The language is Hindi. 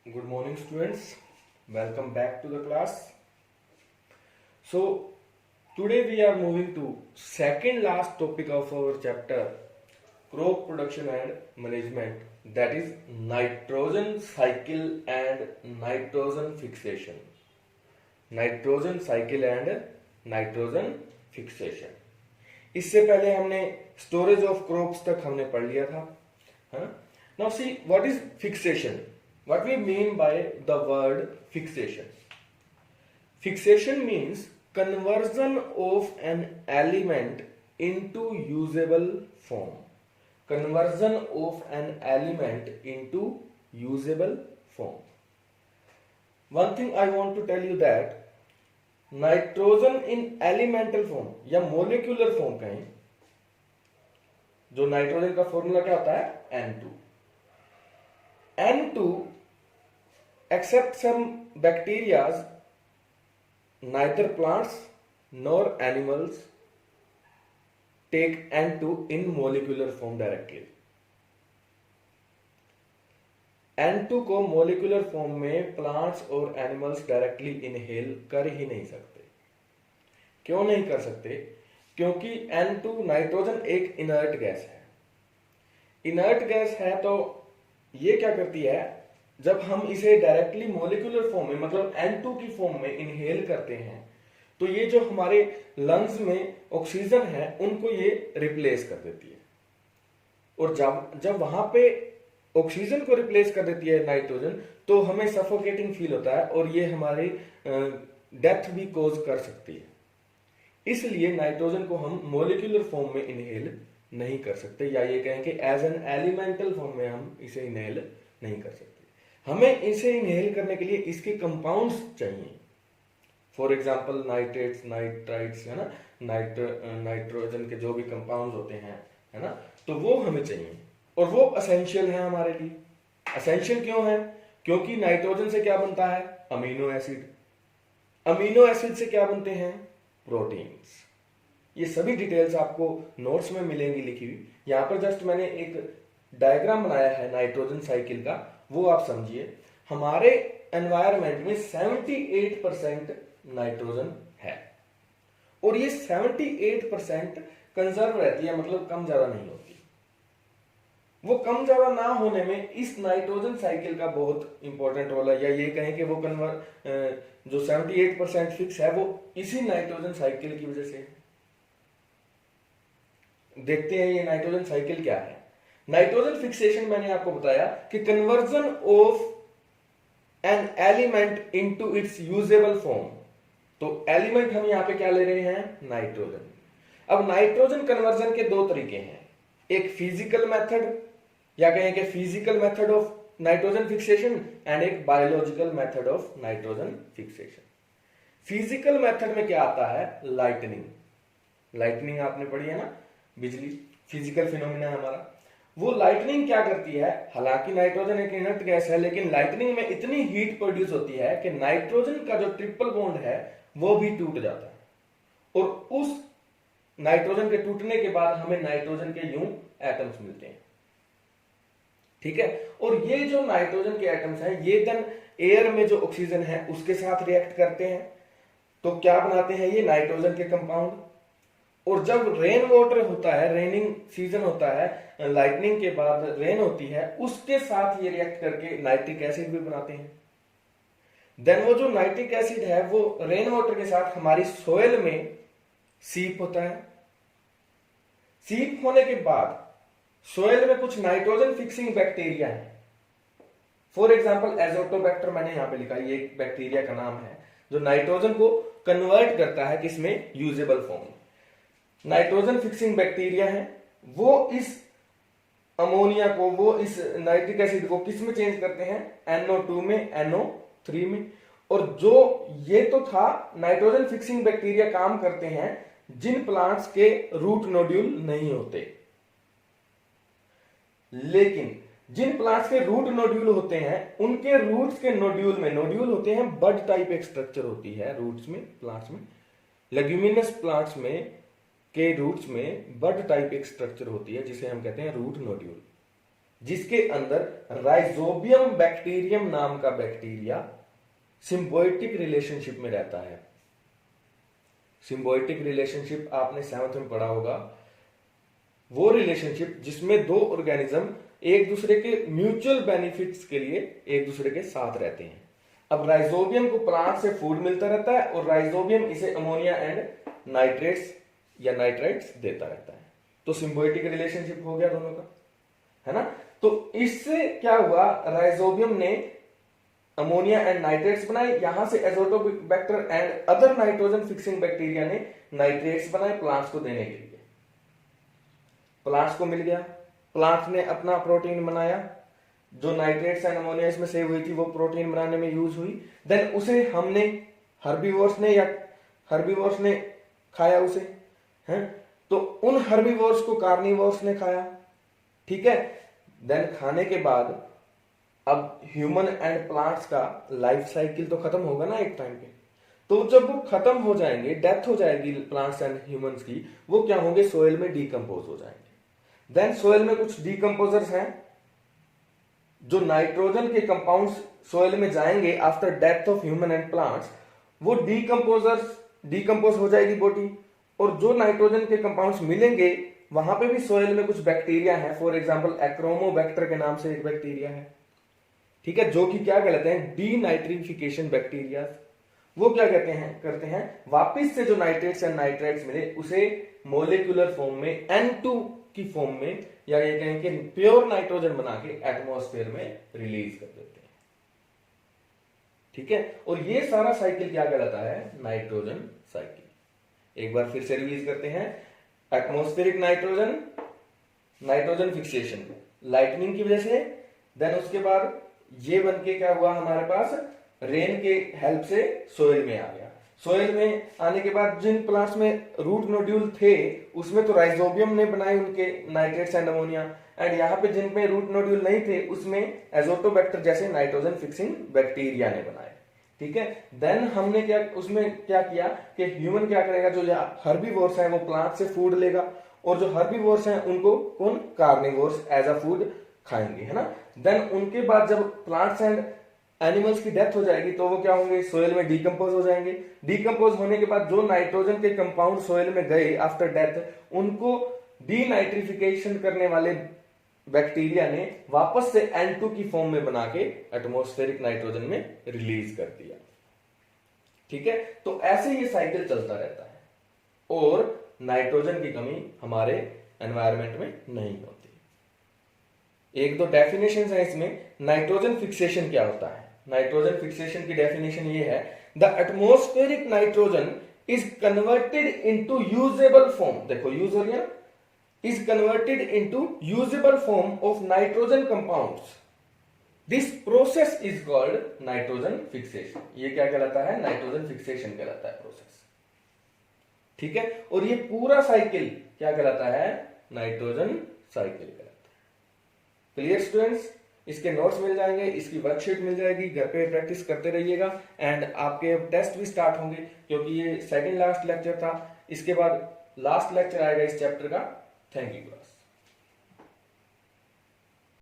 Good morning, students. Welcome back to the class. So, today we are moving to second last topic of our chapter, crop production and management, that is nitrogen cycle and nitrogen fixation. Nitrogen cycle and nitrogen fixation. इससे पहले हमने स्टोरेज ऑफ क्रॉप्स तक हमने पढ़ लिया था. Now see what is fixation. What we mean by the word fixation? Fixation means conversion of an element into usable form. Conversion of an element into usable form. One thing I want to tell you that nitrogen in elemental form या मोलिकुलर फॉर्म कहें, जो नाइट्रोजन का फॉर्मूला क्या होता है N2 except some bacterias, neither plants nor animals take N2 in molecular form directly. N2 को मोलिकुलर फॉर्म में प्लांट्स और एनिमल्स डायरेक्टली इनहेल कर ही नहीं सकते. क्यों नहीं कर सकते? क्योंकि N2 नाइट्रोजन एक इनर्ट गैस है. इनर्ट गैस है तो ये क्या करती है, जब हम इसे डायरेक्टली मोलिकुलर फॉर्म में मतलब N2 की फॉर्म में इनहेल करते हैं तो ये जो हमारे लंग्स में ऑक्सीजन है उनको ये रिप्लेस कर देती है. और जब वहां पे ऑक्सीजन को रिप्लेस कर देती है नाइट्रोजन, तो हमें सफोकेटिंग फील होता है और ये हमारी डेथ भी कॉज कर सकती है. इसलिए नाइट्रोजन को हम मोलिकुलर फॉर्म में इनहेल नहीं कर सकते, या ये कहें कि एज एन एलिमेंटल फॉर्म में हम इसे इनहेल नहीं कर सकते. हमें इसे इनहेल करने के लिए इसके कंपाउंड्स चाहिए. फॉर एग्जाम्पल नाइट्रेट्स, नाइट्राइट्स, है ना, नाइट्रोजन के जो भी कंपाउंड्स होते हैं, है ना, तो वो हमें चाहिए और वो असेंशियल है हमारे लिए. असेंशियल क्यों है? क्योंकि नाइट्रोजन से क्या बनता है? Amino acid. अमीनो एसिड से क्या बनते हैं? प्रोटीन्स. ये सभी डिटेल्स आपको नोट्स में मिलेंगी लिखी हुई. यहां पर जस्ट मैंने एक डायग्राम बनाया है नाइट्रोजन साइकिल का, वो आप समझिए. हमारे एनवायरनमेंट में 78% नाइट्रोजन है और ये 78% कंजर्व रहती है, मतलब कम ज्यादा नहीं होती. वो कम ज्यादा ना होने में इस नाइट्रोजन साइकिल का बहुत इंपॉर्टेंट रोल है, या ये कहें कि वो जो 78% फिक्स है वो इसी नाइट्रोजन साइकिल की वजह से. देखते हैं ये नाइट्रोजन साइकिल क्या है. नाइट्रोजन फिक्सेशन मैंने आपको बताया कि conversion of an element into its usable form. तो एलिमेंट हम यहां पे क्या ले रहे हैं? नाइट्रोजन. अब नाइट्रोजन कन्वर्जन के दो तरीके हैं, एक फिजिकल मेथड या कहें कि physical method of nitrogen fixation and एक biological method of nitrogen fixation. Physical method में क्या आता है? लाइटनिंग. लाइटनिंग आपने पढ़ी है ना, बिजली फिजिकल फिनोमिना है हमारा. वो लाइटनिंग क्या करती है? हालांकि नाइट्रोजन एक इनर्ट गैस है, लेकिन लाइटनिंग में इतनी हीट प्रोड्यूस होती है कि नाइट्रोजन का जो ट्रिपल बॉन्ड है वो भी टूट जाता है और उस नाइट्रोजन के टूटने के बाद हमें नाइट्रोजन के यूं एटम्स मिलते हैं. ठीक है. और ये जो नाइट्रोजन के एटम्स हैं ये देन एयर में जो ऑक्सीजन है उसके साथ रिएक्ट करते हैं, तो क्या बनाते हैं? ये नाइट्रोजन के कंपाउंड. और जब रेन वाटर होता है, रेनिंग सीजन होता है, लाइटनिंग के बाद रेन होती है, उसके साथ ये रिएक्ट करके नाइट्रिक एसिड भी बनाते हैं. देन वो जो नाइट्रिक एसिड है वो रेन वाटर के साथ हमारी सोयल में सीप होता है. सीप होने के बाद सोयल में कुछ नाइट्रोजन फिक्सिंग बैक्टीरिया है. फॉर एग्जांपल एजोटोबैक्टर मैंने यहां पे लिखा, ये एक बैक्टीरिया का नाम है जो नाइट्रोजन को कन्वर्ट करता है किसमें? Usable form. Nitrogen fixing bacteria है, वो इस अमोनिया को, वो इस नाइट्रिक एसिड को किस में चेंज करते हैं? NO2 में, NO3 में. और जो ये तो था नाइट्रोजन फिक्सिंग बैक्टीरिया काम करते हैं जिन प्लांट्स के रूट नोड्यूल नहीं होते. लेकिन जिन प्लांट्स के रूट नोड्यूल होते हैं उनके रूट्स के नोड्यूल में, नोड्यूल होते हैं बड टाइप एक स्ट्रक्चर होती है रूट्स में, प्लांट्स में. लेग्यूमिनस प्लांट्स में के रूट्स में बड टाइप एक स्ट्रक्चर होती है जिसे हम कहते हैं रूट नोड्यूल. जिसके अंदर राइजोबियम बैक्टीरियम नाम का बैक्टीरिया सिम्बायोटिक रिलेशनशिप में रहता है। सिम्बायोटिक रिलेशनशिप आपने 7th में पढ़ा होगा, वो रिलेशनशिप जिसमें दो ऑर्गेनिज्म एक दूसरे के म्यूचुअल बेनिफिट्स के लिए एक दूसरे के साथ रहते हैं। अब राइजोबियम को प्लांट से फूड मिलता रहता है और राइजोबियम इसे अमोनिया एंड नाइट्रेट्स या नाइट्राइट्स देता रहता है। तो सिम्बायोटिक रिलेशनशिप हो गया दोनों का, है ना। तो इससे क्या हुआ, राइजोबियम ने अमोनिया एंड नाइट्रेट्स बनाए, यहां से Azotobacter and other nitrogen fixing bacteria ने नाइट्रेट्स बनाए प्लांट्स को देने के लिए। प्लांट्स को मिल गया, प्लांट्स ने अपना प्रोटीन बनाया, जो नाइट्रेट्स एंड अमोनिया इसमें सेव हुई थी वो प्रोटीन बनाने में यूज हुई। देन उसे हमने हर्बीवोर्स ने खाया उसे, हैं, तो उन हर्बीवोर्स को कार्निवोर्स ने खाया, ठीक है। देन खाने के बाद अब ह्यूमन एंड प्लांट्स का लाइफ साइकिल तो खत्म होगा ना एक टाइम पे, तो जब वो खत्म हो जाएंगे, डेथ हो जाएगी प्लांट्स एंड ह्यूमंस की, वो क्या होंगे, सोइल में डीकंपोज हो जाएंगे। देन सोइल में कुछ डीकंपोजर्स हैं, जो नाइट्रोजन के कंपाउंड्स सोइल में जाएंगे after death of human and plants, वो डीकंपोज हो जाएगी बॉडी, और जो नाइट्रोजन के कंपाउंड्स मिलेंगे वहां पे भी सोइल में कुछ बैक्टीरिया है, फॉर एग्जांपल एक्रोमोबैक्टर के नाम से एक बैक्टीरिया है, ठीक है, जो कि क्या कहलाते हैं, डीनाइट्रिफिकेशन बैक्टीरिया। वो क्या करते हैं वापिस से जो नाइट्रेट्स एंड नाइट्राइट्स मिले उसे मोलिकुलर फॉर्म में N2 की फॉर्म में, या ये कहें कि प्योर नाइट्रोजन बना के एटमॉस्फेयर में रिलीज कर देते हैं, ठीक है। और ये सारा साइकिल क्या कहलाता है, नाइट्रोजन साइकिल। एक बार फिर से रिवीज करते हैं, एटमॉस्फेरिक नाइट्रोजन फिक्सेशन लाइटनिंग की वजह से, देन उसके बाद ये बन के क्या हुआ हमारे पास, रेन के हेल्प से सोइल में आ गया। सोइल में आने के बाद जिन प्लांट्स में रूट नोड्यूल थे उसमें तो राइजोबियम ने बनाए उनके नाइट्रेट्स एंड अमोनिया, एंड यहाँ पे जिनमें रूट नोड्यूल नहीं थे उसमें एजोटोबैक्टर जैसे नाइट्रोजन फिक्सिंग बैक्टीरिया ने बनाए, ठीक है। देन हमने उसमें क्या किया कि ह्यूमन क्या करेगा, जो हर्बीवोर्स हैं वो प्लांट से फूड लेगा, और जो हर्बीवोर्स हैं उनको कौन, कार्निवोर्स एज अ फूड खाएंगे, है ना। देन उनके बाद जब प्लांट्स एंड एनिमल्स की डेथ हो जाएगी तो वो क्या होंगे, सोइल में डीकंपोज हो जाएंगे। डीकंपोज होने के बाद जो नाइट्रोजन के कंपाउंड सोइल में गए आफ्टर डेथ, उनको डीनाइट्रिफिकेशन करने वाले बैक्टीरिया ने वापस से N2 की फॉर्म में बना के एटमॉस्फेरिक नाइट्रोजन में रिलीज कर दिया, ठीक है। तो ऐसे ये साइकिल चलता रहता है और नाइट्रोजन की कमी हमारे एनवायरमेंट में नहीं होती। एक दो डेफिनेशन है इसमें, नाइट्रोजन फिक्सेशन क्या होता है। नाइट्रोजन फिक्सेशन की डेफिनेशन ये है, the atmospheric nitrogen is converted into usable form, देखो यूज हो गया, is converted into usable form of nitrogen compounds, this process is called nitrogen fixation. ये क्या कहलाता है, नाइट्रोजन फिक्सेशन कहलाता है प्रोसेस, ठीक है। और ये पूरा साइकिल क्या कहलाता है, नाइट्रोजन साइकिल कहलाता है। क्लियर स्टूडेंट्स, इसके नोट्स मिल जाएंगे, इसकी वर्कशीट मिल जाएगी, घर पे प्रैक्टिस करते रहिएगा, एंड आपके टेस्ट भी स्टार्ट होंगे क्योंकि ये सेकंड लास्ट लेक्चर था, इसके बाद लास्ट लेक्चर आएगा इस चैप्टर का। Thank you.